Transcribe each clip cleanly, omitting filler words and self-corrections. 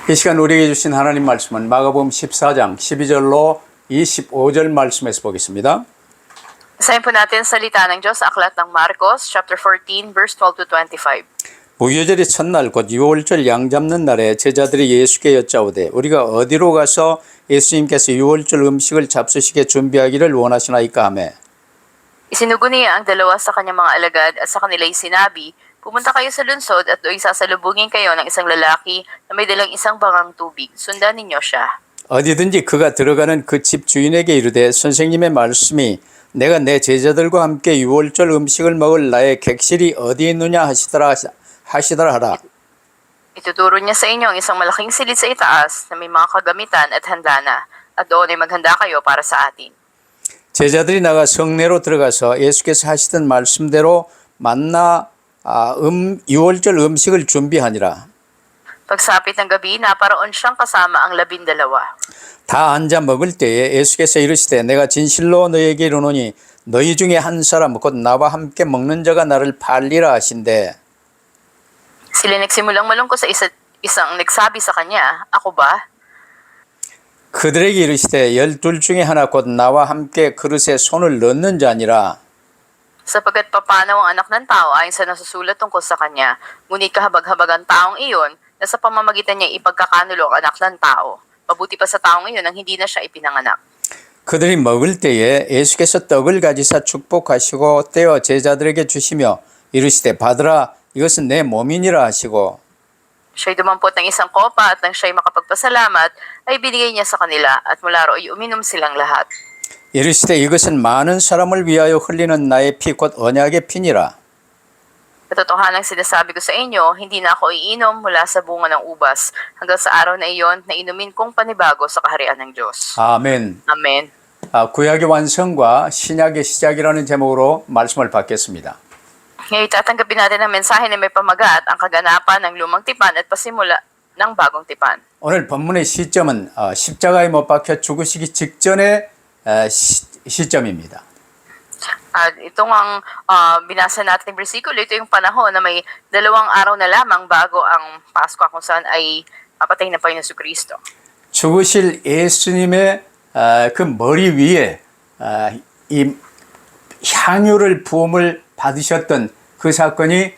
이 시간 우리에게 주신 하나님 말씀은 마가복음 14장 12절로 25절 말씀에서 보겠습니다. Basahin po natin ang salita ng Diyos sa aklat ng Marcos, chapter 14, verse 12 to 25. 무교절의 첫날 곧 유월절 양 잡는 날에 제자들이 예수께 여짜오되 우리가 어디로 가서 예수님께서 유월절 음식을 잡수시게 준비하기를 원하시나이까 하매 Isinugo niya ang dalawa sa kanyang mga alagad at sa kanila'y sinabi, pumunta kayo sa lunsod at do'y sasalubungin kayo ng isang lalaki na may dalang isang bangang tubig. Sundan ninyo siya. 어디든지 그가 들어가는 그 집 주인에게 이르되 선생님의 말씀이 내가 내 제자들과 함께 유월절 음식을 먹을 나의 객실이 어디 있느냐 하시더라 하라. Ituturo niya sa inyo ang isang malaking silid sa itaas na may mga kagamitan at handa na, at doon ay maghanda kayo para sa atin. 제자들이 나가 성내로 들어가서 예수께서 하시던 말씀대로 만나 유월절 음식을 준비하니라. Pagsapit ng gabi, naparoon siyang kasama ang 12. 다 앉아 먹을 때에 예수께서 이르시되 내가 진실로 너희에게 이르노니 너희 중에 한 사람 곧 나와 함께 먹는 자가 나를 팔리라 하신대. Sila nagsimulang malungkot sa isang nagsabi sa kanya, ako ba? 그들에게 이르시되 12 중에 하나 곧 나와 함께 그릇에 손을 넣는 자니라. Sapagkat papanaw ang anak ng tao ayon sa nasusulat tungkol sa kanya, ngunit kahabag-habag ang taong iyon na sa pamamagitan niya ipagkakanulo ang anak ng tao. Mabuti pa sa taong iyon ang hindi na siya ipinanganak. 그들이 먹을 때에 예수께서 떡을 가지사 축복하시고 떼어 제자들에게 주시며 이르시되 받으라 이것은 내 몸이니라 하시고 Siya'y dumampot ng isang kopa at nang siya'y makapagpasalamat, ay binigay niya sa kanila at mula ro'y uminom silang lahat. 이르시되 이것은 많은 사람을 위하여 흘리는 나의 피 곧 언약의 피니라. Katotohanang sinasabi ko sa inyo, hindi na ako iinom mula sa bunga ng ubas hanggang sa araw na iyon na inumin kong panibago sa kaharian ng Diyos. 아멘. Amen. 구약의 완성과 신약의 시작이라는 제목으로 말씀을 받겠습니다. Ngayon tatanggapin natin ang mensahe na may pamagat ang kaganapan ng lumang tipan at pasimula ng bagong tipan. 오늘 본문의 시점은 십자가에 못 박혀 죽으시기 직전의 시점입니다. At itong ang binasa natin bersikulo, ito yung panahon na may 2 araw na lamang bago ang Pasko kung saan ay mapatay na Panginoon Jesucristo. 죽으실 예수님의 그 머리 위에 이 향유를 부음을 받으셨던 그 사건이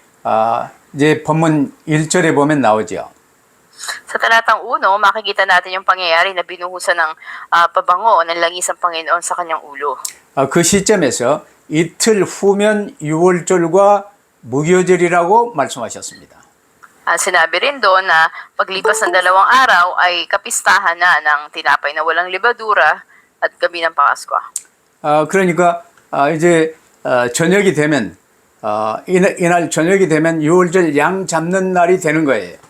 이제 본문 1절에 보면 나오죠. Sa talatang 1, makikita natin yung pangyayari na binuhusan ng pabango o ng langis ang Panginoon sa kanyang ulo. 그 시점에서 이틀 후면 유월절과 무교절이라고 말씀하셨습니다. Sinabi rin doon na paglipas ng 2 araw ay kapistahan na ng tinapay na walang libadura at gabi ng Pasko. 그러니까 이제 저녁이 되면 이날 저녁이 되면 유월절 양 잡는 날이 되는 거예요.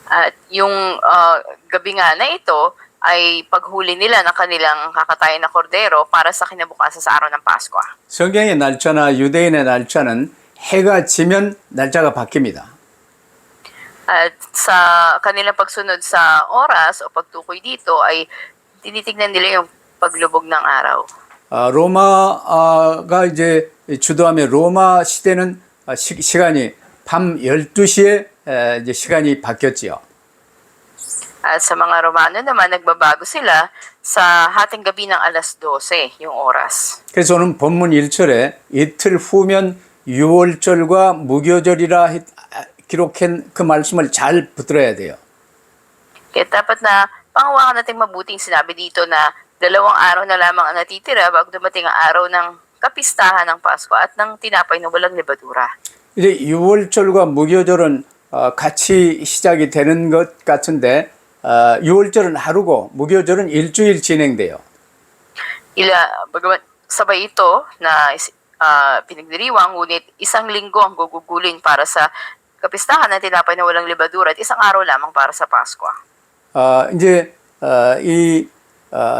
At yung gabi nga na ito ay paghuli nila ng kanilang kakatayin na kordero para sa kinabukasan sa araw ng Pasko. 성경의 날짜나 유대인의 날짜는 해가 지면 날짜가 바뀝니다. At sa kanilang pagsunod sa oras o pagtukoy dito ay tinitignan nila yung paglubog ng araw. 로마가 이제 주도하며 로마 시대는 시간이 밤 12시에 이제 시간이 바뀌었지요. At sa mga Romano naman, nagbabago sila sa hating gabi ng alas 12, yung oras. 그래서 오늘 본문 1절에 이틀 후면 유월절과 무교절이라 기록한 그 말씀을 잘 붙들어야 돼요. Kaya dapat na panghawakan natin mabuting sinabi dito na 2 araw na lamang ang natitira bago dumating ang araw ng kapistahan ng Pasko at ng tinapay na walang libadura. 이제 유월절과 무교절은 같이 시작이 되는 것 같은데 유월절은 하루고 무교절은 일주일 진행돼요. Bagamat sabay ito na pinagdiriwang, ngunit isang linggo ang gugugulin para sa kapistahan ng tinapay na walang libadura at isang araw lamang para sa Pasko. 이제 이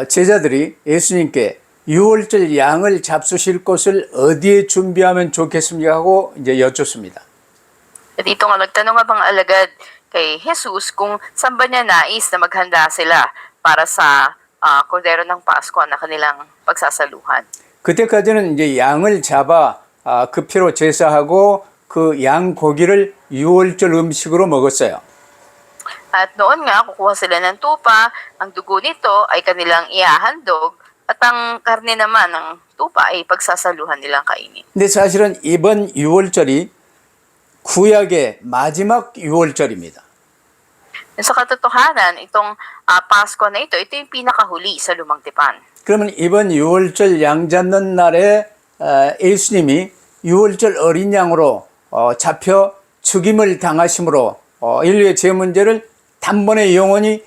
제자들이 예수님께 유월절 양을 잡수실 곳을 어디에 준비하면 좋겠습니까 하고 이제 여쭙습니다. At dito nga nagtanong nga bang alagad kay Jesus kung saan ba niya nais na maghanda sila para sa kordero ng Pasko na kanilang pagsasaluhan. 그때까지는 이제 양을 잡아 그 피로 제사하고 그 양 고기를 유월절 음식으로 먹었어요. At noon nga, kukuha sila ng tupa, ang dugo nito ay kanilang iahandog, at ang karne naman ng tupa ay pagsasaluhan nilang kainin. 근데 사실은 이번 유월절이 구약의 마지막 유월절입니다. Sa katotohanan, itong Pasko na ito yung pinakahuli sa Lumang Tipan. 그러면 이번 유월절 양 잡는 날에 예수님이 유월절 어린 양으로 잡혀 죽임을 당하심으로 인류의 죄 문제를 단번에 영원히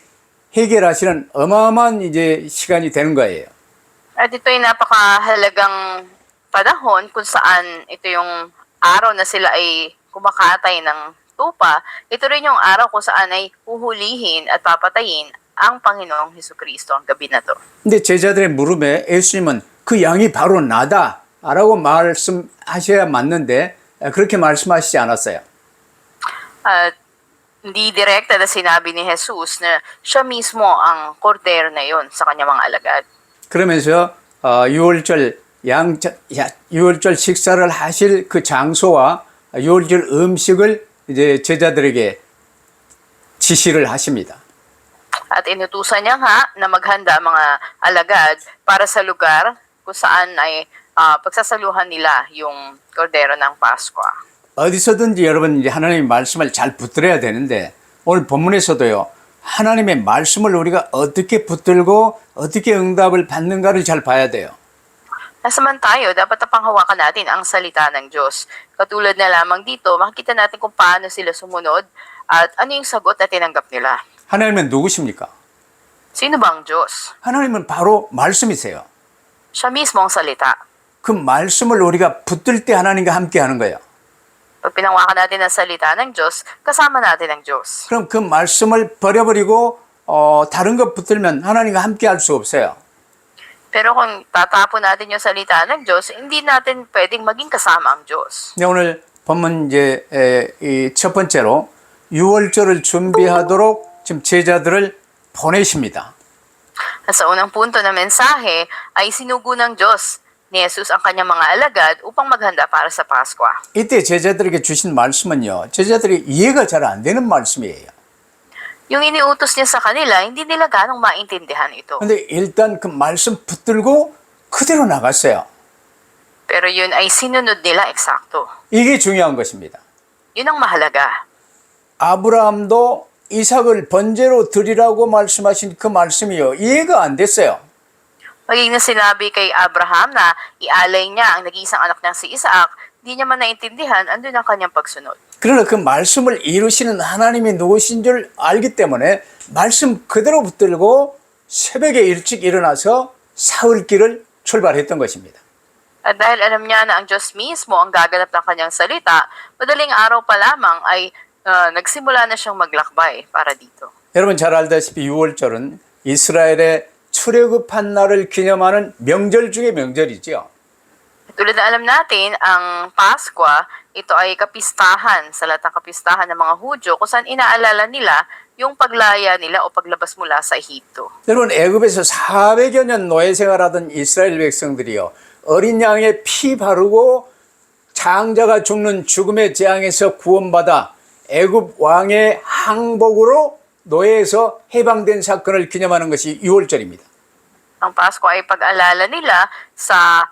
해결하시는 어마어마한 이제 시간이 되는 거예요. At ito ay napakahalagang panahon kung saan ito yung araw na sila ay kumakatay ng tupa. Ito rin yung araw kung saan ay huhulihin at papatayin ang Panginoong Hesukristo ang gabi na to. 근데 제자들의 물음에 예수님은 그 양이 바로 나다 라고 말씀하셔야 맞는데 그렇게 말씀하시지 않았어요. At hindi direkta na sinabi ni Jesus na siya mismo ang kordero na yon sa kanyang mga alagad. 그러면서 유월절 식사를 하실 그 장소와 유월절 음식을 이제 제자들에게 지시를 하십니다. At inutusan niya nga na maghanda mga alagad para sa lugar kung saan ay pagsasaluhan nila yung kordero ng Pasko. 어디서든지 여러분 이제 하나님의 말씀을 잘 붙들어야 되는데 오늘 본문에서도요. 하나님의 말씀을 우리가 어떻게 붙들고 어떻게 응답을 받는가를 잘 봐야 돼요. Nasaman tayo, dapat napanghawakan natin ang salita ng Diyos. Katulad na lamang dito, makikita natin kung paano sila sumunod at ano yung sagot na tinanggap nila. 하나님은 누구십니까? Sino ba ang Diyos? 하나님은 바로 말씀이세요. Siya mismo ang salita. 그 말씀을 우리가 붙들 때 하나님과 함께 하는 거예요. Pag pinangwakan natin ang salita ng Diyos, kasama natin ang Diyos. 그럼 그 말씀을 버려버리고 다른 것 붙들면 하나님과 함께 할 수 없어요. Pero kung tatapon natin yung salita ng Diyos, hindi natin pwedeng maging kasama ang Diyos. 네, 오늘 본문 이제 이 첫 번째로 유월절을 준비하도록 지금 제자들을 보내십니다. Sa unang punto na mensahe ay sinugo ng Diyos ni Jesus ang kanyang mga alagad upang maghanda para sa Pasko. 이때 제자들에게 주신 말씀은요. 제자들이 이해가 잘 안 되는 말씀이에요. Yung iniutos niya sa kanila, hindi nila ganong maintindihan ito. 근데 일단 그 말씀 붙들고 그대로 나갔어요. Pero yun ay sinunod nila eksakto. 이게 중요한 것입니다. Yun ang mahalaga. 아브라함도 이삭을 번제로 드리라고 말씀하신 그 말씀이요. 이해가 안 됐어요. Maging na sinabi kay Abraham na ialay niya ang nag-iisang anak niyang si Isaac, di niya man naintindihan, andun ang kanyang pagsunod. 그러나 그 말씀을 이루시는 하나님이 누구신 줄 알기 때문에 말씀 그대로 붙들고 새벽에 일찍 일어나서 사흘길을 출발했던 것입니다. At dahil alam niya na ang Diyos mismo ang gaganap ng kanyang salita, madaling araw pa lamang ay nagsimula na siyang maglakbay para dito. 여러분 잘 알다시피 6월절은 이스라엘의 출애굽한 날을 기념하는 명절 중의 명절이죠. Tulad na alam natin, ang Pasko, ito ay kapistahan sa lahat ng kapistahan ng mga Hudyo kung saan inaalala nila yung paglaya nila o paglabas mula sa Ehipto. 여러분 애굽에서 400여 년 노예 생활하던 이스라엘 백성들이요. 어린 양의 피 바르고 장자가 죽는 죽음의 재앙에서 구원받아 애굽 왕의 항복으로 노예에서 해방된 사건을 기념하는 것이 6월절입니다. Ang Pasko ay pag-alala nila sa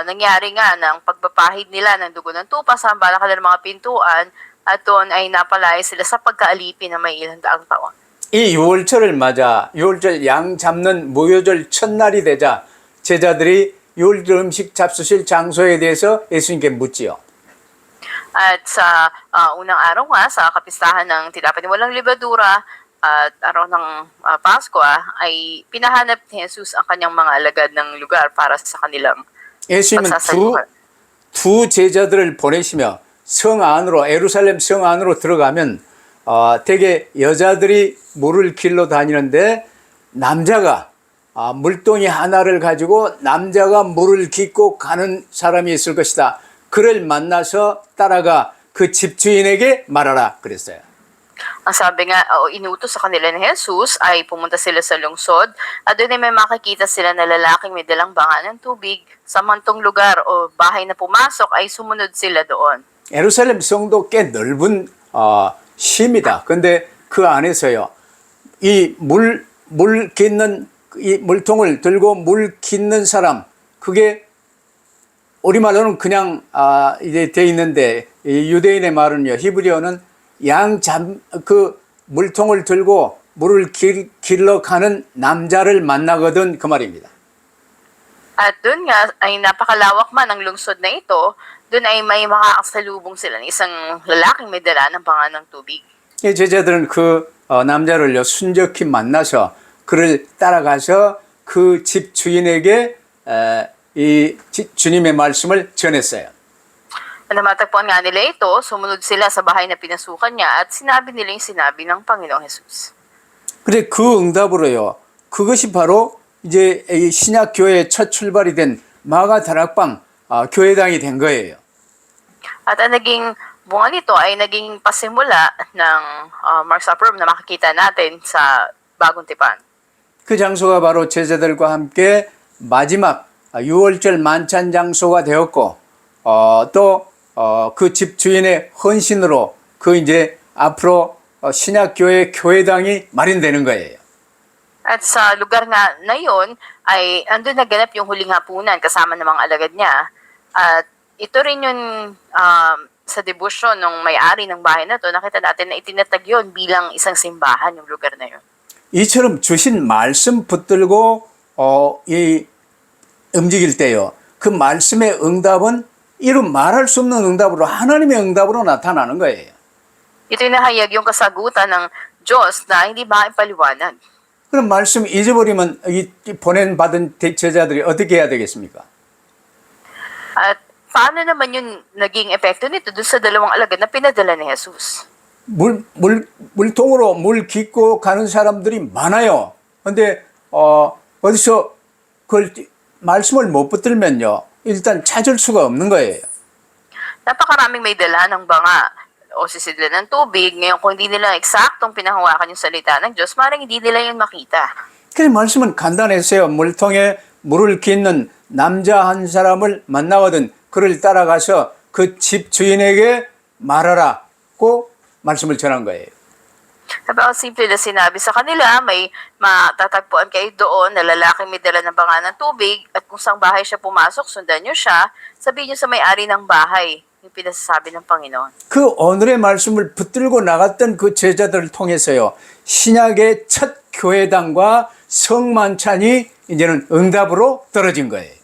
nangyari nga ng pagbapahid nila ng dugo ng tupa sa hambalakan ng mga pintuan at doon ay napalaya sila sa pagkaalipin na may ilang daang taon. 이 6월절을 맞아 6월절 양 잡는 무교절 첫날이 되자 제자들이 6월절 음식 잡수실 장소에 대해서 예수님께 묻지요. At sa unang araw nga, sa kapistahan ng Tinapay na Walang Libadura at araw ng Pasko ay pinahanap ni Jesus ang kanyang mga alagad ng lugar para sa kanilang 예수님은 pagsasaluhan. 두 제자들을 보내시며 성 안으로 예루살렘 성 안으로 들어가면 대개 여자들이 물을 길러 다니는데 남자가 물동이 하나를 가지고 남자가 물을 깃고 가는 사람이 있을 것이다. 그를 만나서 따라가 그 집주인에게 말하라 그랬어요. Ang sabi nga, inutos sa kanila ni Jesus ay pumunta sila sa lungsod at doon ay may makikita sila na lalaking may dalang banga ng tubig sa mantong lugar o bahay na pumasok ay sumunod sila doon. 예루살렘 성도 꽤 넓은 시입니다. 근데 그 안에서요. 물 깃는 이 물통을 들고 물 깃는 사람, 그게 우리말로는 그냥 이제 돼 있는데 이 유대인의 말은요, 히브리어는 그 물통을 들고 물을 길러 가는 남자를 만나거든, 그 말입니다. At doon nga ay napakalawak man ang lungsod na ito, doon ay may makakasalubong sila ng isang lalaking may dala ng panganang tubig. 이 제자들은 그 남자를요, 순적히 만나서 그를 따라가서 그 집 주인에게 이 주님의 말씀을 전했어요. Na matagpuan nga nila ito, sumunod sila sa bahay na pinasukan niya at sinabi nila yung sinabi ng Panginoong Jesus. 그래 그 응답으로요, 그것이 바로 이제 이 신약 교회의 첫 출발이 된 마가 다락방 교회당이 된 거예요. At ang naging bunga nito ay naging pasimula ng Mark's Upper Room na makikita natin sa Bagong Tipan. 그 장소가 바로 제자들과 함께 마지막 6월절 만찬 장소가 되었고, 또 그 집 주인의 헌신으로 그 이제 앞으로 신약교회 교회당이 마련되는 거예요. At sa lugar nga na yun, ay andun naganap yung huling hapunan kasama ng mga alagad niya. At ito rin yung sa debosyon ng may-ari ng bahay na to, nakita natin na itinatag yun bilang isang simbahan yung lugar na yun. 이처럼 주신 말씀 붙들고 이 움직일 때요, 그 말씀의 응답은 이루 말할 수 없는 응답으로, 하나님의 응답으로 나타나는 거예요. Ito yung nahayag yung kasagutan ng Diyos na hindi maipaliwanag. 그럼 말씀 잊어버리면 이 받은 제자들이 어떻게 해야 되겠습니까? At paano naman yung naging epekto nito dun sa dalawang alagad na pinadala ni Jesus? 물통으로 물 깃고 가는 사람들이 많아요. 근데 어디서 그걸 말씀을 못 붙들면요, 일단 찾을 수가 없는 거예요. Napakaraming may dala ng banga o sisidla ng tubig. Ngayon, kung hindi nila eksaktong pinahawakan yung salita ng Diyos, maaaring hindi nila yun makita. 그 말씀은 간단했어요. 물통에 물을 깃는 남자 한 사람을 만나거든 그를 따라가서 그 집 주인에게 말하라고 말씀을 전한 거예요. Simple na sinabi sa kanila, may matatagpuan kayo doon na lalaki may dala ng banga ng tubig at kung saan bahay siya pumasok, sundan niyo siya, sabihin niyo sa may-ari ng bahay, yung pinasasabi ng Panginoon. 그 오늘의 말씀을 붙들고 나갔던 그 제자들을 통해서요, 신약의 첫 교회당과 성만찬이 이제는 응답으로 떨어진 거예요.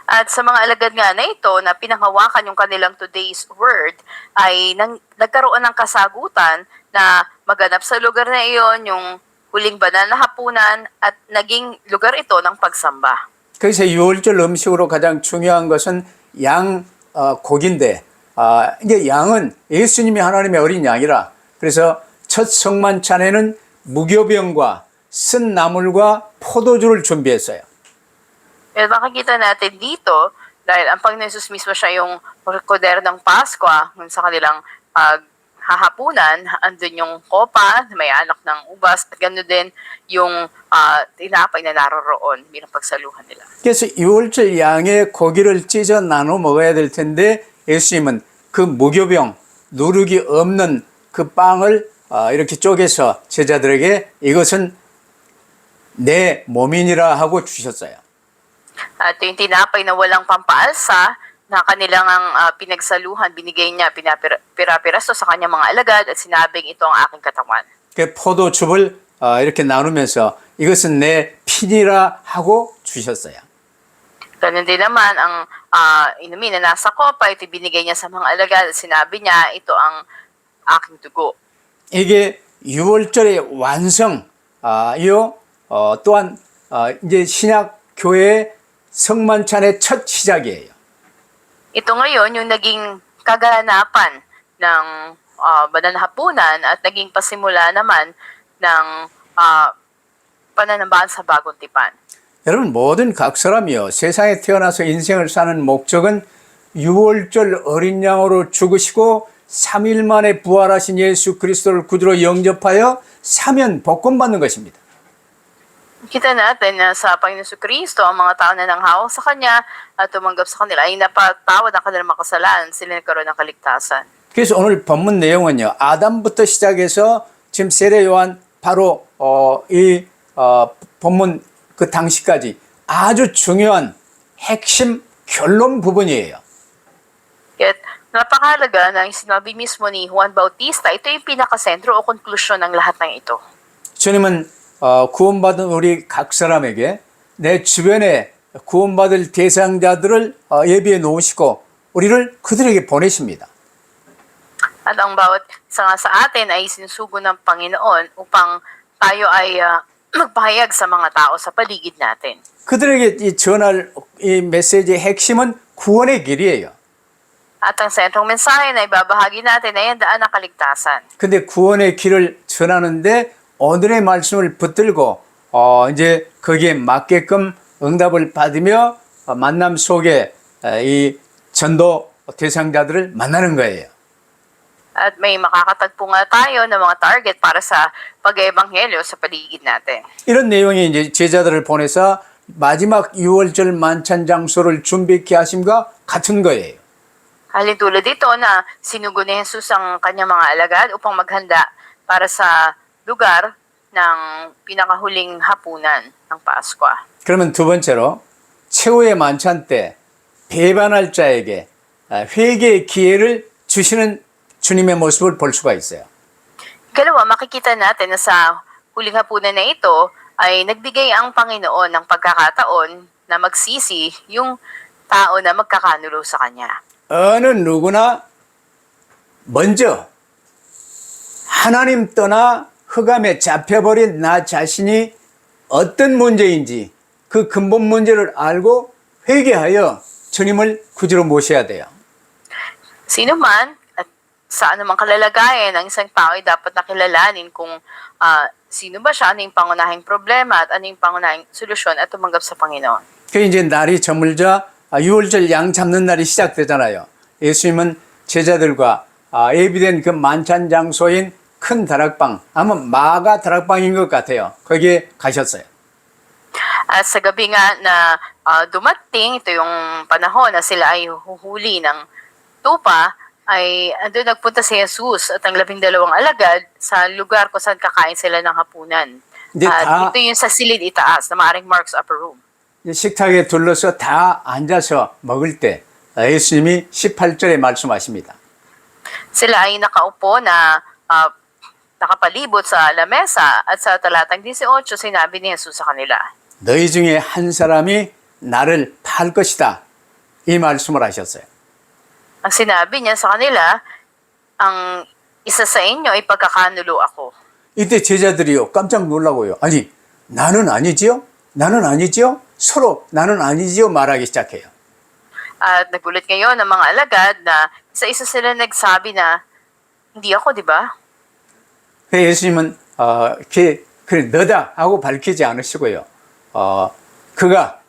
At sa mga alagad nga na ito na pinanghawakan yung kanilang today's word ay nagkaroon ng kasagutan na maganap sa lugar na iyon yung huling banal na hapunan at naging lugar ito ng pagsamba. 그래서 6월절 음식으로 가장 중요한 것은 고기인데 이제 양은 예수님이 하나님의 어린 양이라 그래서 첫 성만찬에는 무교병과 쓴 나물과 포도주를 준비했어요. At makikita natin dito, dahil ang Panginoon Jesus mismo siya yung kodero ng Pasko, sa kanilang hahapunan, andun yung kopa, may anak ng ubas, at gano'n din yung tinapay na naroroon bilang pagsaluhan nila. 그래서 6월절 양의 고기를 찢어 나눠 먹어야 될 텐데 예수님은 그 무교병, 누룩이 없는 그 빵을 이렇게 쪼개서 제자들에게 이것은 내 몸이니라 하고 주셨어요. At yung tinapay na walang pampaalsa, na kanilang pinagsaluhan, binigay niya, pinapiraso sa kanyang mga alagad at sinabing ito ang aking katawan. 그 포도즙을 이렇게 나누면서 이것은 내 피니라 하고 주셨어요. Ganun din naman ang inumin na nasa kopa, ito binigay niya sa mga alagad at sinabi niya, ito ang aking dugo. 이게 6월절의 완성이요. 또한 이제 신약 교회의 성만찬의 첫 시작이에요. Ito ngayon yung naging kaganapan ng banal na hapunan at naging pasimula naman ng pananambahan sa Bagong Tipan. 여러분 모든 각 사람이요 세상에 태어나서 인생을 사는 목적은 6월절 어린 양으로 죽으시고 3일 만에 부활하신 예수 그리스도를 구주로 영접하여 사면 복권받는 것입니다. Kita natin na sa Panginoon Kristo, ang mga tao na nanghawak sa Kanya at tumanggap sa kanila ay napatawad ang kanilang makasalanan, sila nagkaroon ng kaligtasan. 그래서 오늘 본문 내용은요, 아담부터 시작해서 지금 세례 요한 바로 본문 그 당시까지 아주 중요한 핵심 결론 부분이에요. Kaya't napakahalaga na yung sinabi mismo ni Juan Bautista, ito yung pinakasentro o konklusyon ng lahat ng ito. 주님은 구원받은 우리 각 사람에게 내 주변에 구원받을 대상자들을 예비해 놓으시고 우리를 그들에게 보내십니다. At ang bawat isa nga sa atin ay sinusugo ng Panginoon upang tayo ay magpahayag sa mga tao sa paligid natin. 그들에게 이 전할 이 메시지의 핵심은 구원의 길이에요. At ang sentrong mensahe na ibabahagi natin ay ang daan ng kaligtasan. 근데 구원의 길을 전하는데 오늘의 말씀을 붙들고 이제 거기에 맞게끔 응답을 받으며 만남 속에 이 전도 대상자들을 만나는 거예요. At may makakatagpo nga tayo ng mga target para sa pag-ebanghelyo sa paligid natin. 이런 내용이 이제 제자들을 보내서 마지막 유월절 만찬 장소를 준비케 하심과 같은 거예요. Halin tulad dito na sinugo ni Jesus ang kanyang mga alagad upang maghanda para sa lugar ng pinakahuling hapunan ng Pasko. 그러면 두 번째로 최후의 만찬 때 배반할 자에게 회개의 기회를 주시는 주님의 모습을 볼 수가 있어요. Ikalawa, makikita natin na sa huling hapunan na ito ay nagbigay ang Panginoon ng pagkakataon na magsisi yung tao na magkakanulo sa Kanya. 어느 누구나 먼저 하나님 떠나 흑암에 잡혀버린 나 자신이 어떤 문제인지 그 근본 문제를 알고 회개하여 주님을 구주로 모셔야 돼요. Sino man at sa anumang kalalagayan ng isang tao ay dapat nakilalanin kung sino ba siya, ano yung pangunahing problema at ano yung pangunahing solusyon at tumanggap sa Panginoon. 그 이제 날이 저물자 유월절 양 잡는 날이 시작되잖아요. 예수님은 제자들과 예비된 그 만찬 장소인 큰 다락방, 아마 마가 다락방인 것 같아요. 거기에 가셨어요. At sa gabi nga na dumating, ito yung panahon na sila ay huhuli ng tupa, ay andun nagpunta si Jesus at ang 12 alagad sa lugar kung saan kakain sila ng hapunan. Hindi, At ito yung sa silid itaas na maaaring Mark's upper room. 식탁에 둘러서 다 앉아서 먹을 때 예수님이 18절에 말씀하십니다. Sila ay nakaupo na nakapalibot sa lamesa at sa talatang 18 sinabi ni Jesus sa kanila. 너희 중에 한 사람이 나를 팔 것이다. 이 말씀을 하셨어요. Ang sinabi niya sa kanila, ang isa sa inyo ay pagkakanulo ako. 이때 제자들이요 깜짝 놀라고요. 아니 나는 아니지요? 나는 아니지요? 서로 나는 아니지요 말하기 시작해요. At nagulat ngayon ng mga alagad na isa-isa sila nagsabi na, hindi ako, di ba? 그래서 예수님은 그래 너다 하고 밝히지 않으시고요. 그가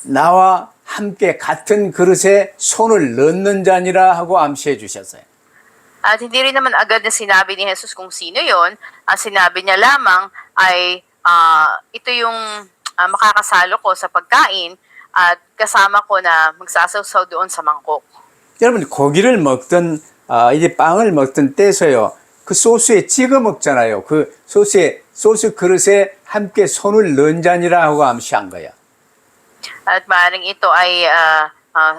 나와 함께 같은 그릇에 손을 넣는 자니라 하고 암시해 주셨어요. At hindi rin naman agad na sinabi ni Jesus kung sino yon. Ang sinabi niya lamang ay ito yung makakasalo ko sa pagkain at kasama ko na magsasawsaw doon sa mangkok. 여러분 고기를 먹던 이제 빵을 먹던 때서요. 그 소스에 찍어 먹잖아요. 그 소스 그릇에 함께 손을 넣은 자니라 하고 암시한 거예요. At maaaring ito ay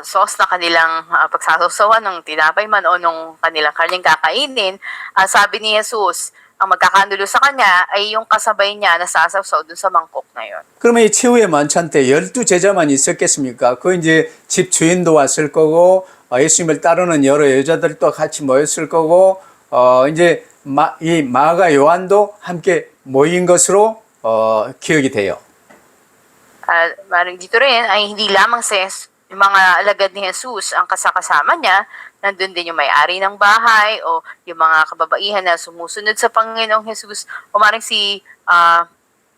sauce na kanilang pagsasawsawan ng tinapay man o nung kanilang karneng kakainin. Sabi ni Jesus, ang magkakanulo sa kanya ay yung kasabay niya na sasawsaw dun sa mangkok na yon. 그러면 이 최후의 만찬 때 12제자만 있었겠습니까? 그 이제 집 주인도 왔을 거고 예수님을 따르는 여러 여자들도 같이 모였을 거고 이제 이 마가 요한도 함께 모인 것으로 기억이 돼요. Maring dito rin ay hindi lamang yung mga alagad ni Jesus ang kasama niya, nandun din yung may-ari ng bahay o yung mga kababaihan na sumusunod sa Panginoong Jesus o maring si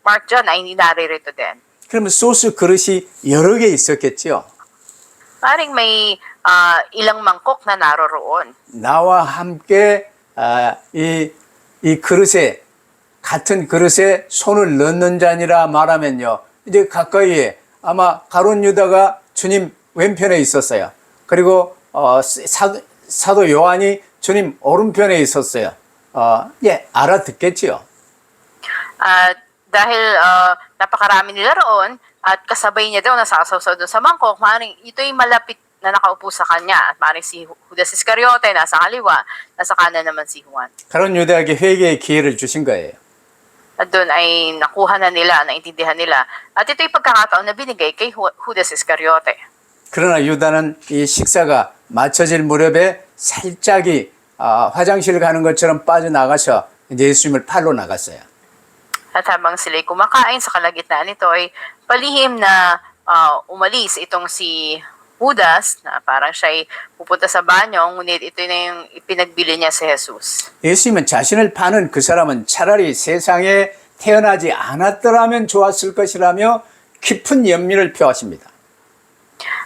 Mark John ay hindi naririto din. 그러면 소스 그릇이 여러 개 있었겠죠. Maring may ilang mangkok na naroroon. 나와 함께 이 그릇에 같은 그릇에 손을 넣는 자니라 말하면요. 이제 가까이에 아마 가룟 유다가 주님 왼편에 있었어요. 그리고 사도 요한이 주님 오른편에 있었어요. 예, 알아듣겠지요. At dahil napakarami nila roon at kasabay niya daw nasasawsaw doon sa mangkok, maaaring ito'y malapit na nakaupo sa kanya. At maaaring si Judas Iscariote nasa kaliwa, nasa kanan naman si Juan. 가룟 유다에게 회개의 기회를 주신 거예요. At doon ay nakuha na nila, naintindihan nila. At ito'y pagkakataon na binigay kay Judas Iscariote. 그러나 유다는 이 식사가 마쳐질 무렵에 살짝이 화장실 가는 것처럼 빠져나가서 이제 예수님을 팔러 나갔어요. At habang sila'y kumakain sa kalagitnaan nito ay palihim na umalis itong si Judas na parang siya'y pupunta sa banyo, ngunit ito na yung ipinagbili niya si Jesus. 예수님은 자신을 파는 그 사람은 차라리 세상에 태어나지 않았더라면 좋았을 것이라며 깊은 연민을 표하십니다.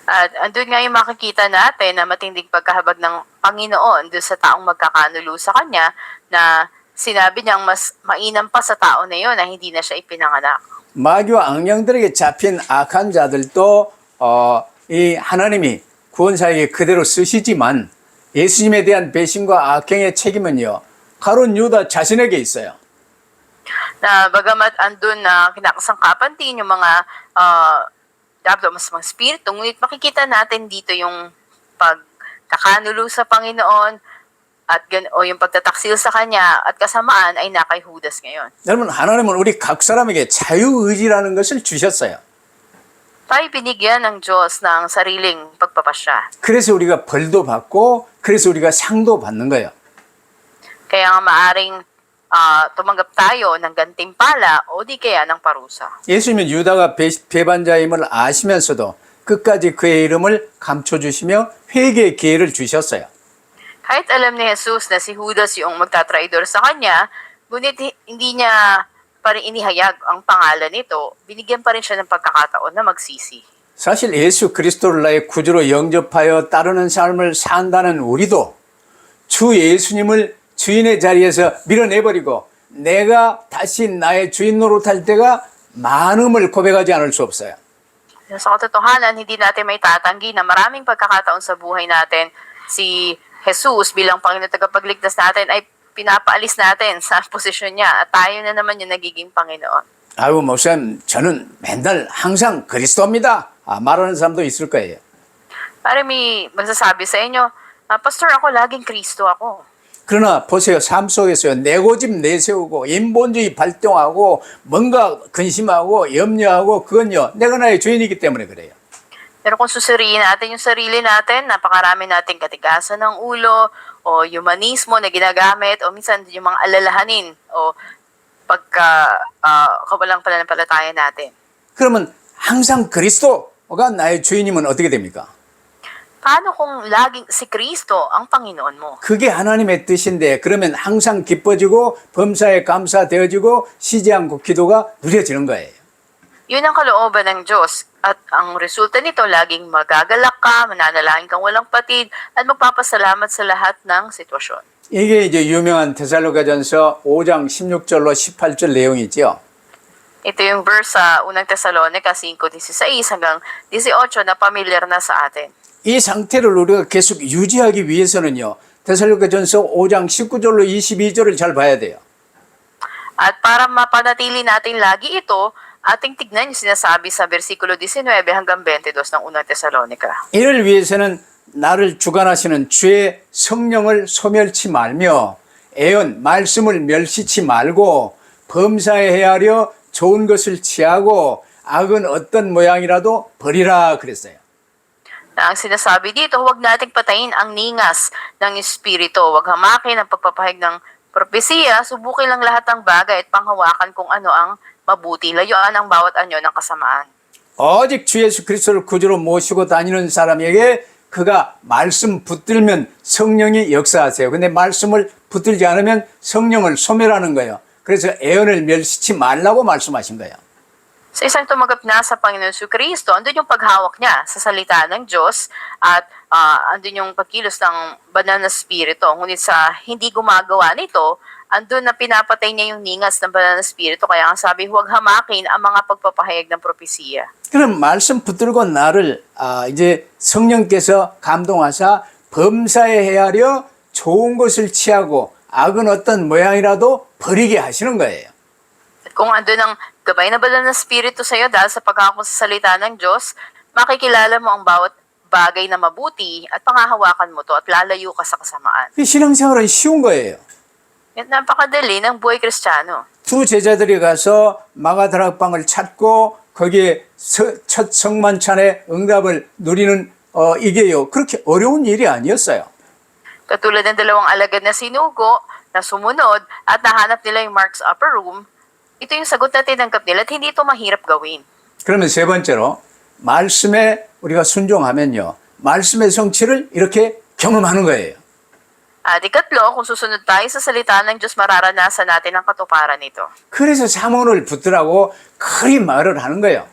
At andun nga yung makikita natin na matinding pagkahabag ng Panginoon doon sa taong magkakanulo sa Kanya na sinabi niyang mas mainam pa sa tao na yun na hindi na siya ipinanganak. 마귀와 악령들에게 잡힌 악한 자들도 이 하나님이 구원사에게 그대로 쓰시지만 예수님에 대한 배신과 악행의 책임은요 가룟 유다 자신에게 있어요. Na bagamat andun na kinakasangkapan din yung mga mas mga spirito, ngunit makikita natin dito yung pagkakanulo sa Panginoon at yung pagtataksil sa Kanya at kasamaan ay na kay Judas ngayon. 여러분 하나님은 우리 각 사람에게 자유의지라는 것을 주셨어요. Tayo binigyan ng Diyos ng sariling pagpapasya. 그래서 우리가 벌도 받고 그래서 우리가 상도 받는 거예요. Kaya nga maaring tumanggap tayo ng gantimpala o di kaya ng parusa. 예수님은 유다가 배반자임을 아시면서도 끝까지 그의 이름을 감춰주시며 회개의 기회를 주셨어요. Kahit alam ni Jesus na si Judas yung magtatraidor sa kanya, ngunit hindi niya pa rin inihayag ang pangalan nito, binigyan pa rin siya ng pagkakataon na magsisi. 사실 예수 그리스도를 나의 구주로 영접하여 따르는 삶을 산다는 우리도 주 예수님을 주인의 자리에서 밀어내버리고 내가 다시 나의 주인 노릇할 때가 많음을 고백하지 않을 수 없어요. Sa katotohanan, hindi natin may tatanggi na maraming pagkakataon sa buhay natin si Jesus bilang Panginoon tagapagligtas natin ay pinapaalis natin sa posisyon niya at tayo na naman yung nagiging Panginoon. 아유 목사님 저는 맨날 항상 그리스도입니다. 말하는 사람도 있을 거예요. Para may magsasabi sa inyo, Pastor, ako laging Kristo ako. 그러나 보세요. 삶 속에서요. 내 고집 내세우고 인본주의 발동하고 뭔가 근심하고 염려하고 그건요. 내가 나의 주인이기 때문에 그래요. Pero kung susuriin natin yung sarili natin, napakarami nating katigasan ng ulo o humanismo na ginagamit o minsan yung mga alalahanin o kawalang pananampalataya natin. 그러면 항상 그리스도가 나의 주인이면 어떻게 됩니까? Paano kung laging si Kristo ang Panginoon mo? 그게 하나님의 뜻인데 그러면 항상 기뻐지고 범사에 감사되어지고 쉬지 않고 기도가 누려지는 거예요. Yun ang kalooban ng Diyos. At ang resulta nito, laging magagalak ka, mananalangin kang walang patid, at magpapasalamat sa lahat ng sitwasyon. 이게 이제 유명한 데살로가전서 5장 16절로 18절 내용이죠. Ito yung verse sa unang Tesalonica 5:16 hanggang 18 na pamilyar na sa atin. 이 상태를 우리가 계속 유지하기 위해서는요. 데살로가전서 5장 19절로 22절을 잘 봐야 돼요. At para mapanatili natin lagi ito, ating tignan yung sinasabi sa versikulo 19 hanggang 22 ng unang Tesalonica. 이를 위해서는 나를 주관하시는 주의 성령을 소멸치 말며 애언 말씀을 멸시치 말고 범사에 헤아려 좋은 것을 취하고 악은 어떤 모양이라도 버리라 그랬어요. Na ang sinasabi dito, huwag nating patayin ang ningas ng Espiritu. Huwag hamakin ang pagpapahayag ng propesiya, subukin lang lahat ng bagay at panghawakan kung ano ang mabuti. Layuan ang bawat anyo ng kasamaan. 오직 주 예수 그리스도를 구주로 모시고 다니는 사람에게 그가 말씀 붙들면 성령이 역사하세요. 근데 말씀을 붙들지 않으면 성령을 소멸하는 거예요. 그래서 애언을 멸시치 말라고 말씀하신 거예요. Sa isang tumanggap na sa Panginoon si Kristo, andun yung paghawak niya sa salita ng Diyos at andun yung pagkilos ng banal na spirito. Ngunit sa hindi gumagawa nito, andun na pinapatay niya yung ningas ng banal na spirito. Kaya ang sabi, huwag hamakin ang mga pagpapahayag ng propesiya. 그럼 말씀 붙들고 나를 이제 성령께서 감동하사 범사에 헤아려 좋은 것을 취하고 악은 어떤 모양이라도 버리게 하시는 거예요. At Kung andun ang gabay na banal na spirito sa iyo dahil sa paghahakot sa salita ng Diyos, makikilala mo ang bawat bagay na mabuti at panghahawakan mo to at lalayo ka sa kasamaan. 이 신앙생활은 쉬운 거예요. At napakadali ng buhay Kristiyano. 두 제자들이 가서 마가다락방을 찾고 거기에 첫 성만찬의 응답을 누리는 이게요. 그렇게 어려운 일이 아니었어요. Katulad ng dalawang alagad na sinugo na sumunod at nahanap nila yung Mark's upper room, ito yung sagot na tinanggap nila at hindi ito mahirap gawin. 그러면 세 번째로 말씀에 우리가 순종하면요. 말씀의 성취를 이렇게 경험하는 거예요. At ikatlo, kung susunod tayo sa salita ng Diyos, mararanasan natin ang katuparan nito. 그래서 사모를 붙들라고 그리 말을 하는 거예요.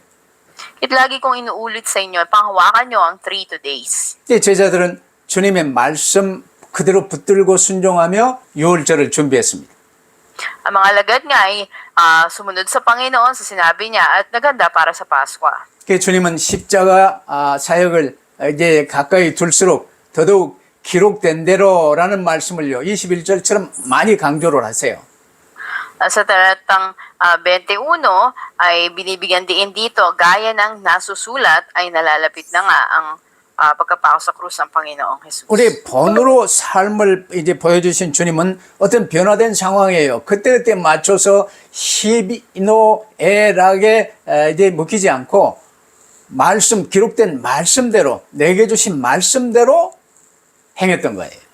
It lagi kong inuulit sa inyo, panghawakan nyo ang 3 days. 이제 제자들은 주님의 말씀 그대로 붙들고 순종하며 유월절을 준비했습니다. Ang mga alagad nga ay sumunod sa Panginoon sa sinabi niya at naganda para sa Pasko. 그 주님은 십자가 사역을 이제 가까이 둘수록 더더욱 기록된 대로라는 말씀을요. 21절처럼 많이 강조를 하세요. Sa talatang 21 ay binibigyan din dito gaya ng nasusulat ay nalalapit na nga ang pagkapako sa krus ng Panginoong Jesus. 우리 본으로 삶을 이제 보여주신 주님은 어떤 변화된 상황이에요. 그때그때 맞춰서 희노애락에 이제 묶이지 않고 말씀, 기록된 말씀대로, 내게 주신 말씀대로 행했던 거예요.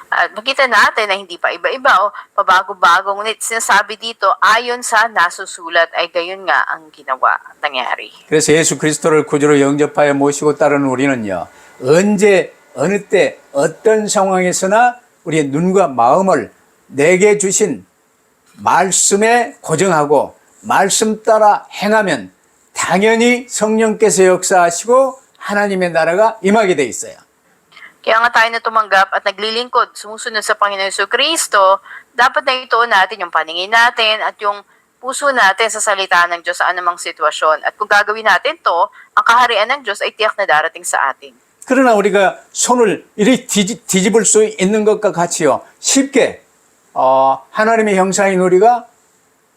At makita natin na hindi pa iba-iba o pabago-bago. Ngunit sinasabi dito, ayon sa nasusulat ay gayon nga ang ginawa, nangyari. 그래서 예수 그리스도를 구주로 영접하여 모시고 따르는 우리는요. 언제, 어느 때, 어떤 상황에서나 우리의 눈과 마음을 내게 주신 말씀에 고정하고 말씀 따라 행하면 당연히 성령께서 역사하시고 하나님의 나라가 임하게 돼 있어요. Kaya nga tayo na tumanggap at naglilingkod, sumusunod sa Panginoon Jesucristo, dapat na ituon natin yung paningin natin at yung puso natin sa salita ng Diyos sa anumang sitwasyon. At kung gagawin natin to, ang kaharian ng Diyos ay tiyak na darating sa atin. 그러나 우리가 손을 이렇게 뒤집을 수 있는 것과 같이요. 쉽게 하나님의 형상인 우리가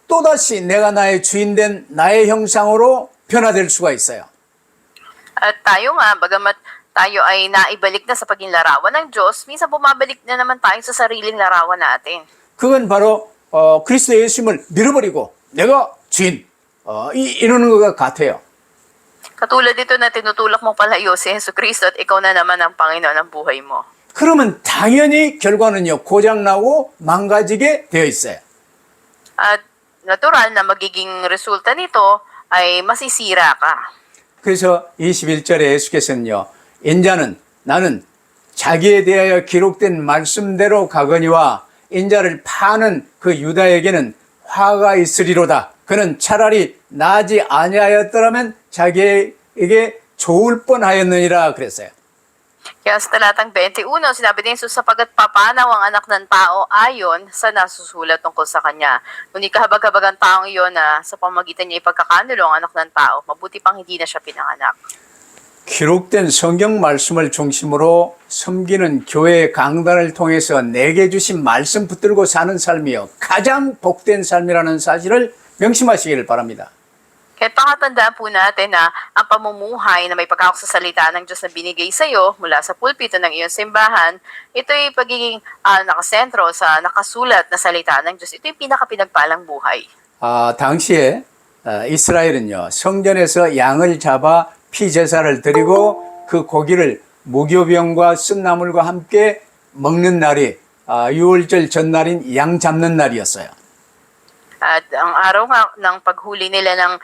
또다시 내가 나의 주인된 나의 형상으로 변화될 수가 있어요. At tayo nga, bagamat tayo ay naibalik na sa pagiging larawan ng Diyos, minsan bumabalik na naman tayo sa sariling larawan natin. 그건 바로 그리스도 예수님을 밀어버리고 내가 주인 이러는 것과 같아요. Katulad dito na tinutulak mo palayo si Jesucristo at ikaw na naman ang Panginoon ng buhay mo. 그러면 당연히 결과는요 고장나고 망가지게 되어 있어요. At natural na magiging resulta nito ay masisira ka. 그래서 21절에 예수께서는요 인자는 나는 자기에 대하여 기록된 말씀대로 가거니와 인자를 파는 그 유다에게는 화가 있으리로다. 그는 차라리 나지 아니하였더라면 자기에게 좋을 뻔하였느니라 그랬어요. Kaya sa talatang 21, sinabi din Jesus, sapagat papanaw ang anak ng tao ayon sa nasusulat tungkol sa kanya. Ngunit kahabag-habag ang taong iyon na sa pamagitan niya ipagkakanulo ang anak ng tao, mabuti pang hindi na siya pinanganak. 기록된 성경 말씀을 중심으로 섬기는 교회 강단을 통해서 내게 주신 말씀 붙들고 사는 삶이요. 가장 복된 삶이라는 사실을 명심하시기를 바랍니다. Kaya pakatandaan po natin na ang pamumuhay na may pagkakok sa salita ng Diyos na binigay sa iyo mula sa pulpito ng iyong simbahan, ito ay pagiging nakasentro sa nakasulat na salita ng Diyos. Ito yung pinakapinagpalang buhay. 당시에 이스라엘은요. 성전에서 양을 잡아 피제사를 드리고 그 고기를 무교병과 쓴나물과 함께 먹는 날이 유월절 전날인 양 잡는 날이었어요. At ang araw nga ng paghuli nila ng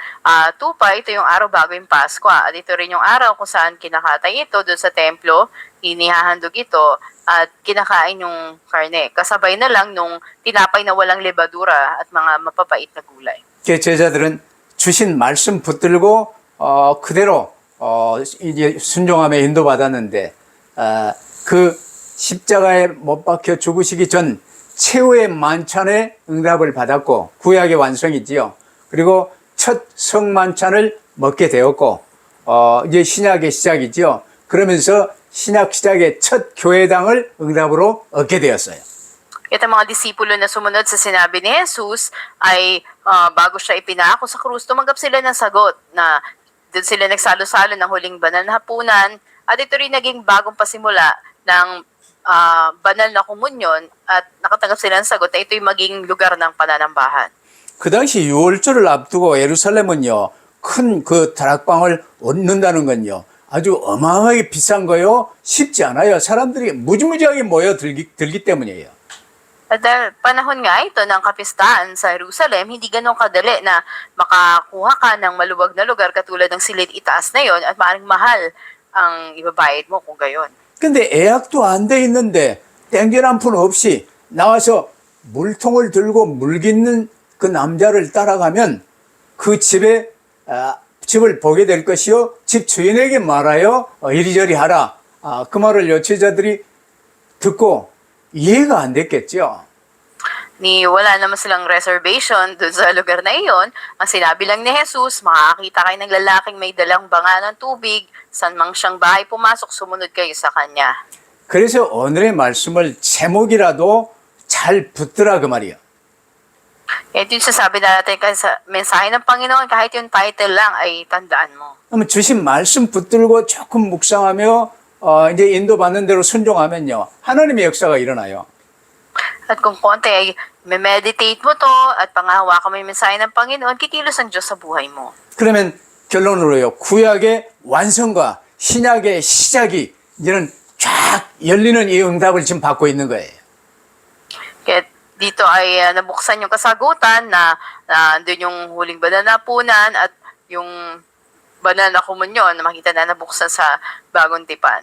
tupa, ito yung araw bago yung Pasko. At ito rin yung araw kung saan kinakatay ito doon sa templo, inihahandog ito at kinakain yung karne. Kasabay na lang nung tinapay na walang lebadura at mga mapapait na gulay. 제자들은 주신 말씀 붙들고 그대로 이제 순종함에 인도받았는데 그 십자가에 못 박혀 죽으시기 전 최후의 만찬의 응답을 받았고 구약의 완성이지요. 그리고 첫 성만찬을 먹게 되었고 이제 신약의 시작이지요. 그러면서 신약 시작의 첫 교회당을 응답으로 얻게 되었어요. Kaya ang mga disipulo na sumunod sa sinabi ni Jesus ay bago siya ipinako sa krus, tumanggap sila ng sagot na doon sila nagsalo-salo ng huling banal na hapunan at ito rin naging bagong pasimula ng banal na komunyon at nakatanggap sila ng sagot na ito'y maging lugar ng pananambahan. 그 당시 유월절을 앞두고 예루살렘은요, 큰 그 다락방을 얻는다는 건요, 아주 어마어마하게 비싼 거요, 쉽지 않아요. 사람들이 무지무지하게 들기 때문이에요. At dahil panahon nga ito ng kapistahan sa Jerusalem, hindi ganun kadali na makakuha ka ng maluwag na lugar katulad ng silid itaas na yon at maaaring mahal ang ibabayad mo kung gayon. 근데 예약도 안 돼 있는데 땡길 한 푼 없이 나와서 물통을 들고 물 깃는 그 남자를 따라가면 그 집을 보게 될 것이요, 집 주인에게 말하여 이리저리 하라. 그 말을 여취자들이 듣고 이해가 안 됐겠죠. Wala naman silang reservation doon sa lugar na iyon. Ang sinabi lang ni Jesus, makakita kayo ng lalaking may dalang banga ng tubig, saan mang siyang bahay pumasok, sumunod kayo sa kanya. 그래서 오늘의 말씀을 제목이라도 잘 붙들어 그 말이에요. Kaya ito yung sasabi natin kasi sa mensahe ng Panginoon, kahit yung title lang ay tandaan mo. 그러면 주신 말씀 붙들고 조금 묵상하며 이제 인도받는 대로 순종하면요, 하나님의 역사가 일어나요. At kung konti ay meditate mo to at pangahawakan mo yung mensahe ng Panginoon, kikilos ang Diyos sa buhay mo. 그러면 결론으로요, 구약의 완성과 신약의 시작이 이제는 쫙 열리는 이 응답을 지금 받고 있는 거예요. Kaya dito ay nabuksan yung kasagutan na andun yung huling banal na hapunan at yung banal na komunyon na makita na nabuksan sa bagong tipan.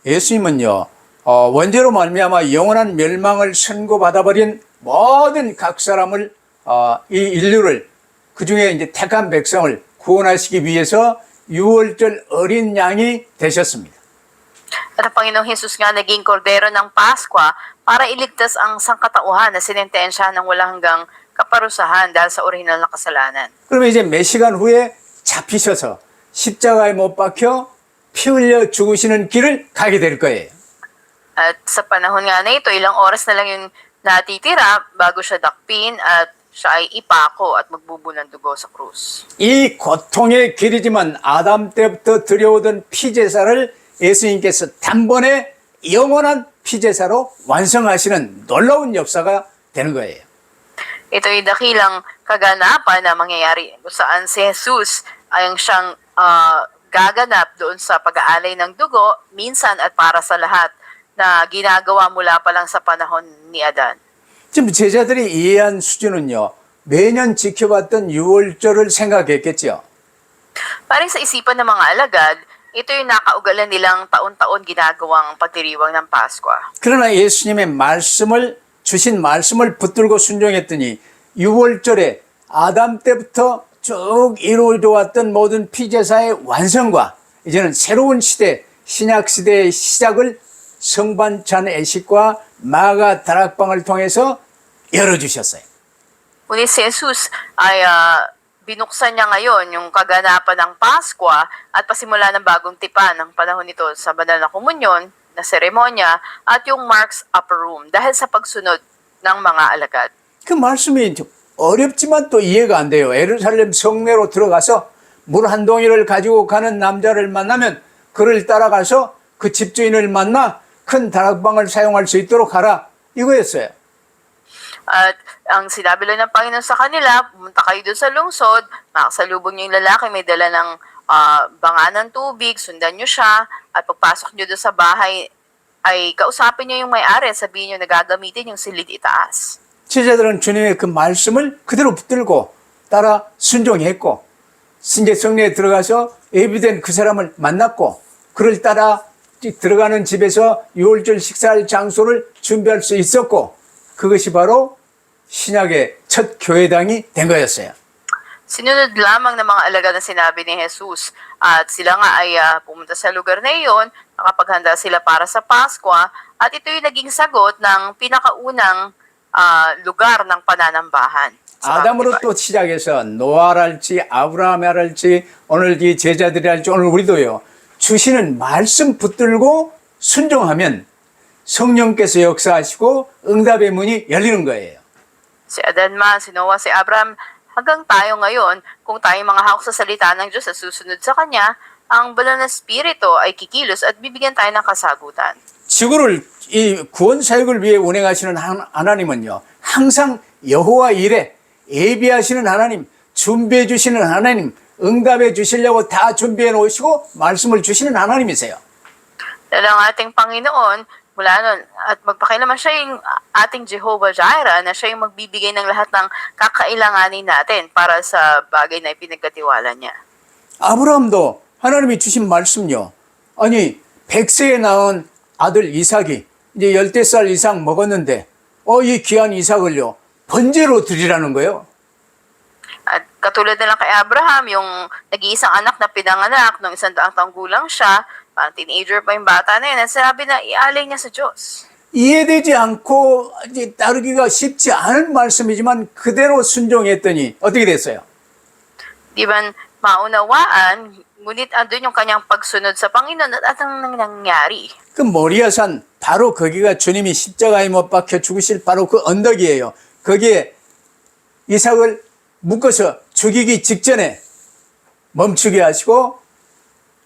예수님은요, 원죄로 말미암아 영원한 멸망을 선고받아버린 모든 각 사람을, 이 인류를, 그 중에 이제 택한 백성을 구원하시기 위해서 유월절 어린 양이 되셨습니다. At ang Panginoong Jesus nga naging kordero ng Paskwa para iligtas ang sangkatauhan na sinentensya ng walang hanggang kaparusahan dahil sa orihinal na kasalanan. 그러면 이제 몇 시간 후에 잡히셔서 십자가에 못 박혀 피 흘려 죽으시는 길을 가게 될 거예요. At sa panahon nga na ito, ilang oras na lang yung natitira bago siya dakpin at siya ay ipako at magbubuo ng dugo sa krus. 이 고통의 길이지만 아담 때부터 들여오던 피제사를 예수님께서 단번에 영원한 피제사로 완성하시는 놀라운 역사가 되는 거예요. Ito ay dakilang kaganapan na mangyayari kung saan si Jesus ay ang siyang gaganap doon sa pag-aalay ng dugo, minsan at para sa lahat na ginagawa mula pa lang sa panahon ni Adan. 지금 제자들이 이해한 수준은요, 매년 지켜봤던 유월절을 생각했겠죠. Paring sa isipan ng mga alagad, ito yung nakaugalan nilang taon-taon ginagawang pagdiriwang ng Paskwa. 그러나 예수님의 주신 말씀을 붙들고 순종했더니 유월절에 아담 때부터 쭉 이루어져 왔던 모든 피제사의 완성과 이제는 새로운 시대, 신약 시대의 시작을 성반찬 애식과 마가 다락방을 통해서 열어주셨어요. Ngunit si Jesus ay binuksan niya ngayon yung kaganapan ng Paskwa at pasimula ng bagong tipan ng panahon nito sa banal na komunyon, na seremonya, at yung Mark's Upper Room dahil sa pagsunod ng mga alagad. 그 말씀이 어렵지만 또 이해가 안 돼요. 예루살렘 성내로 들어가서 물 한 동이를 가지고 가는 남자를 만나면 그를 따라가서 그 집주인을 만나 큰 다락방을 사용할 수 있도록 하라. 이거였어요. At ang sinabi lang ng Panginoon sa kanila, pumunta kayo doon sa lungsod, makasalubong niyo yung lalaki, may dala ng banga ng tubig, sundan niyo siya, at pagpasok niyo doon sa bahay, ay kausapin niyo yung may-ari at sabihin niyo na gagamitin yung silid itaas. 제자들은 주님의 그 말씀을 그대로 붙들고 따라 순종했고, 이제 성내에 들어가서 예비된 그 사람을 만났고, 그를 따라 들어가는 집에서 유월절 식사할 장소를 준비할 수 있었고, 그것이 바로 신약의 첫 교회당이 된 거였어요. Sinunod lamang ng mga alagad na sinabi ni Jesus at sila nga ay pumunta sa lugar na iyon, nakapaghanda sila para sa Paskwa at ito yung naging sagot ng pinakaunang lugar ng pananambahan. 아담으로 또 시작해서 노아랄지 아브라함이랄지 오늘 이 제자들이 할지 오늘 우리도요, 주시는 말씀 붙들고 순종하면 성령께서 역사하시고 응답의 문이 열리는 거예요. Si Adan man, si Noah, si Abraham, hanggang tayo ngayon, kung tayo mga hawak sa salita ng Diyos at susunod sa Kanya, ang banal na Espiritu ay kikilos at bibigyan tayo ng kasagutan. 지구를 이 구원 사역을 위해 운행하시는 하나님은요, 항상 여호와 일에 예비하시는 하나님, 준비해 주시는 하나님, 응답해 주시려고 다 준비해 놓으시고 말씀을 주시는 하나님이세요. Dahil ang ating Panginoon, mula nun, at magpakailaman siya yung ating Jehovah Jireh, na siya yung magbibigay ng lahat ng kakailanganin natin para sa bagay na ipinagkatiwala niya. 아브라함도 하나님이 주신 말씀요. 아니 100세에 낳은 아들 이삭이 이제 10살 이상 먹었는데 이 귀한 이삭을요. 번제로 드리라는 거예요. At katulad na lang kay Abraham, yung nag-iisang anak na pinanganak nung 100 taong gulang siya, parang teenager pa yung bata na yun, at sinabi na ialay niya sa Diyos. 이해되지 않고 이제 따르기가 쉽지 않은 말씀이지만 그대로 순종했더니 어떻게 됐어요? Di ba maunawaan, ngunit andun yung kanyang pagsunod sa Panginoon at ang nangyari. 그 모리아산 바로 거기가 주님이 십자가에 못 박혀 죽으실 바로 그 언덕이에요. 거기에 이삭을 묶어서 죽이기 직전에 멈추게 하시고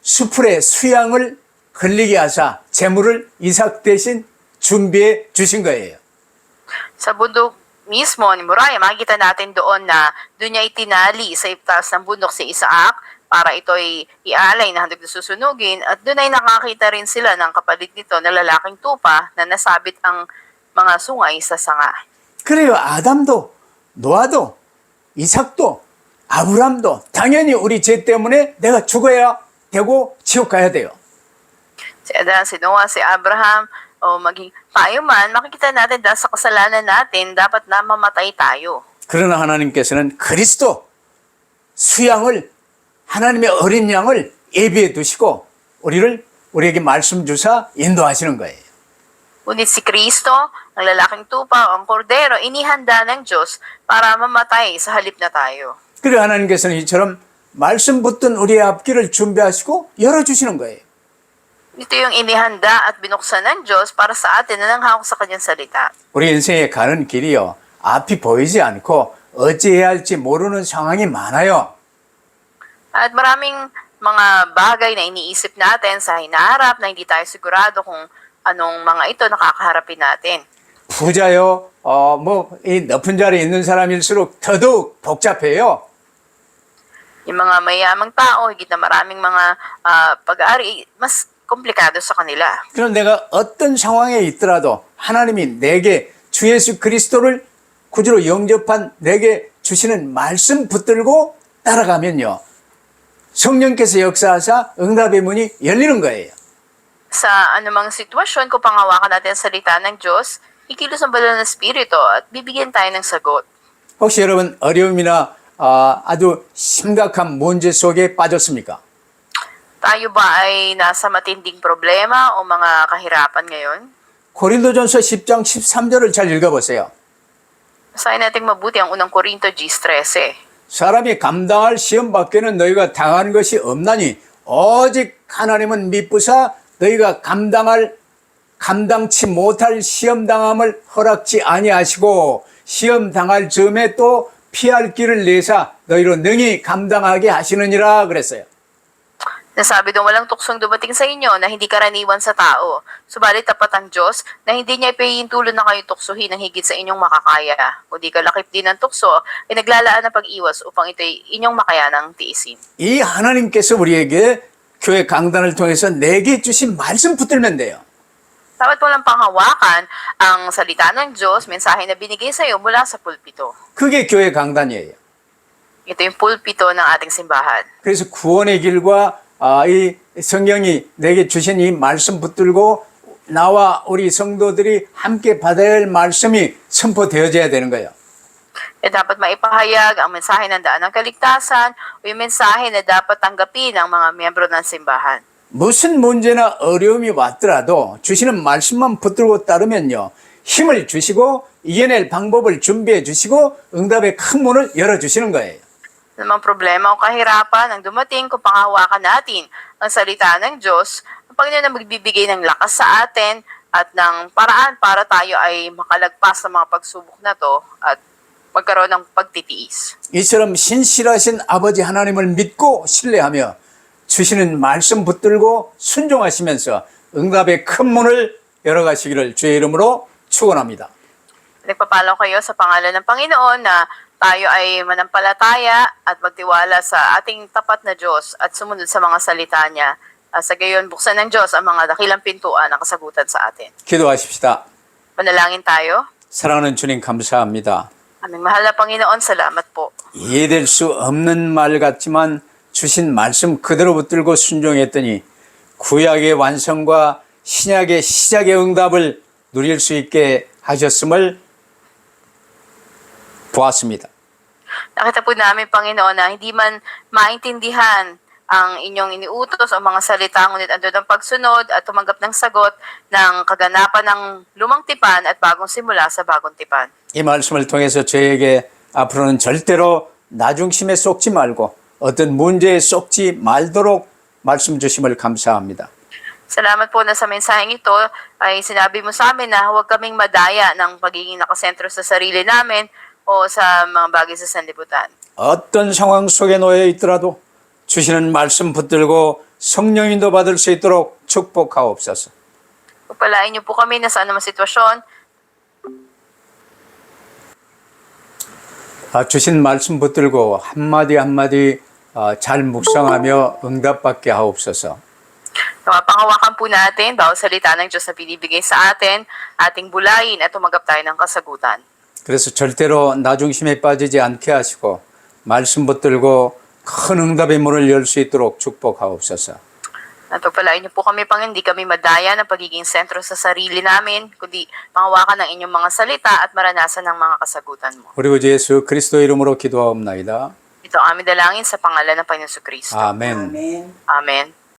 수풀에 수양을 걸리게 하사 제물을 이삭 대신 준비해 주신 거예요. Sa bundok mismo ni Moriah, makikita natin doon na doon niya itinali sa itaas ng bundok si Isaac para ito'y ialay na handog na susunugin, at doon ay nakakita rin sila ng kapalit nito na lalaking tupa na nasabit ang mga sungay sa sanga. 그래요. 아담도 노아도 이삭도 아브람도 당연히 우리 죄 때문에 내가 죽어야 되고 지옥 가야 돼요. Si Adan, si Noah, si Abraham, o maging tayo man, makikita natin dahil sa kasalanan natin, dapat na mamatay tayo. 그러나 하나님께서는 그리스도 수양을 하나님의 어린 양을 예비해 두시고 우리에게 말씀 주사 인도하시는 거예요. Ngunit si Kristo, ang lalaking tupa, ang kordero, inihanda ng Diyos para mamatay sa halip na tayo. 그리고 하나님께서는 이처럼 말씀 붙든 우리의 앞길을 준비하시고 열어주시는 거예요. Ito yung inihanda at binuksan ng Diyos para sa atin na nanghawak sa kanyang salita. 우리 인생에 가는 길이요. 앞이 보이지 않고 어찌해야 할지 모르는 상황이 많아요. At maraming mga bagay na iniisip natin sa hinaharap na hindi tayo sigurado kung anong mga ito nakakaharapin natin. 부자요, 이 높은 자리에 있는 사람일수록 더더욱 복잡해요. Yung mga mayamang tao, higit na maraming mga pag-aari, mas komplikado sa kanila. 그럼 내가 어떤 상황에 있더라도 하나님이 내게 주 예수 그리스도를 구주로 영접한 내게 주시는 말씀 붙들고 따라가면요. 성령께서 역사하사 응답의 문이 열리는 거예요. Sa anumang sitwasyon, kung pangawakan natin ang salita ng Diyos, ikilos ang banal na Espiritu at bibigyan tayo ng sagot. 혹시 여러분 어려움이나 아주 심각한 문제 속에 빠졌습니까? Tayo ba ay nasa matinding problema o mga kahirapan ngayon? 고린도전서 10장 13절을 잘 읽어보세요. Basahin natin mabuti ang unang Korinto 10:13. 사람이 감당할 시험 밖에는 너희가 당한 것이 없나니 오직 하나님은 미쁘사 너희가 감당치 못할 시험 당함을 허락지 아니하시고 시험 당할 즈음에 또 피할 길을 내사 너희로 능히 감당하게 하시느니라 그랬어요. Nasabi doon walang tuksong dumating sa inyo na hindi karaniwan sa tao. Subalit tapat ang Diyos na hindi niya ipahihintulot na kayo tuksohin ng higit sa inyong makakaya. Kundi kalakip din ng tukso ay naglalaan ng pag-iwas upang ito'y inyong makayanang tiisin. 이 하나님께서 우리에게 교회 강단을 통해서 내게 주신 말씀 붙들면 돼요. Dapat mo lang panghawakan ang salita ng Diyos, mensahe na binigay sa iyo mula sa pulpito. 그게 교회 강단이에요. Ito yung pulpito ng ating simbahan. 그래서 구원의 길과 이 성경이 내게 주신 이 말씀 붙들고 나와 우리 성도들이 함께 받아야 할 말씀이 선포되어져야 되는 거예요. Na dapat maipahayag ang mensahe ng daan ng kaligtasan o yung mensahe na dapat tanggapin ng mga miyembro ng simbahan. 무슨 문제나 어려움이 왔더라도 주시는 말씀만 붙들고 따르면요. 힘을 주시고 이겨낼 방법을 준비해 주시고 응답의 큰 문을 열어주시는 거예요. Namang problema o kahirapan ang dumating kung panghawakan natin ang salita ng Diyos, ang Panginoon na magbibigay ng lakas sa atin at ng paraan para tayo ay makalagpas sa mga pagsubok na to at magkaroon ng pagtitiis. 이처럼 신실하신 아버지 하나님을 믿고 신뢰하며 주시는 말씀 붙들고 순종하시면서 응답의 큰 문을 열어가시기를 주의 이름으로 축원합니다. Nagpapalaw kayo sa pangalan ng Panginoon na tayo ay manampalataya at magtiwala sa ating tapat na Diyos at sumunod sa mga salita niya. Sa gayon, buksan ng Diyos ang mga dakilang pintuan ng kasagutan sa atin. 기도하십시다. Manalangin tayo. 사랑하는 주님 감사합니다. Aming mahal na Panginoon, salamat po. 이해될 수 없는 말 같지만 주신 말씀 그대로 붙들고 순종했더니 구약의 완성과 신약의 시작의 응답을 누릴 수 있게 하셨음을 보았습니다. Nakita po namin, Panginoon, na hindi man maintindihan ang inyong iniutos o mga salita, ngunit andun ang pagsunod at tumanggap ng sagot ng kaganapan ng lumang tipan at bagong simula sa bagong tipan. 이 말씀을 통해서 저에게 앞으로는 절대로 나중심에 쏙지 말고 어떤 문제에 쏙지 말도록 말씀 주심을 감사합니다. Salamat po na sa mensaheng ito ay sinabi mo sa amin na huwag kaming madaya ng pagiging nakasentro sa sarili namin o sa mga bagay sa sanlibutan. 어떤 상황 속에 놓여 있더라도 주시는 말씀 붙들고 성령 인도 받을 수 있도록 축복하옵소서. Pagpalain niyo po kami na sa anumang sitwasyon. 주신 말씀 붙들고 한마디 한마디 잘 묵상하며 응답받게 하옵소서. Pangawakan po natin bawat salita ng Diyos na binibigay sa atin, ating bulayin at tumanggap tayo ng kasagutan. 그래서 절대로 나중심에 빠지지 않게 하시고 말씀 붙들고 큰 응답의 문을 열 수 있도록 축복하옵소서. At pagpalain niyo po kami, Panginoon, hindi kami madaya ng pagiging sentro sa sarili namin, kundi pangawakan ng inyong mga salita at maranasan ng mga kasagutan mo. 우리 구 예수 그리스도 이름으로 기도하옵나이다. Ito ang aming dalangin sa pangalan ng Panginoon Kristo. 아멘. Amen.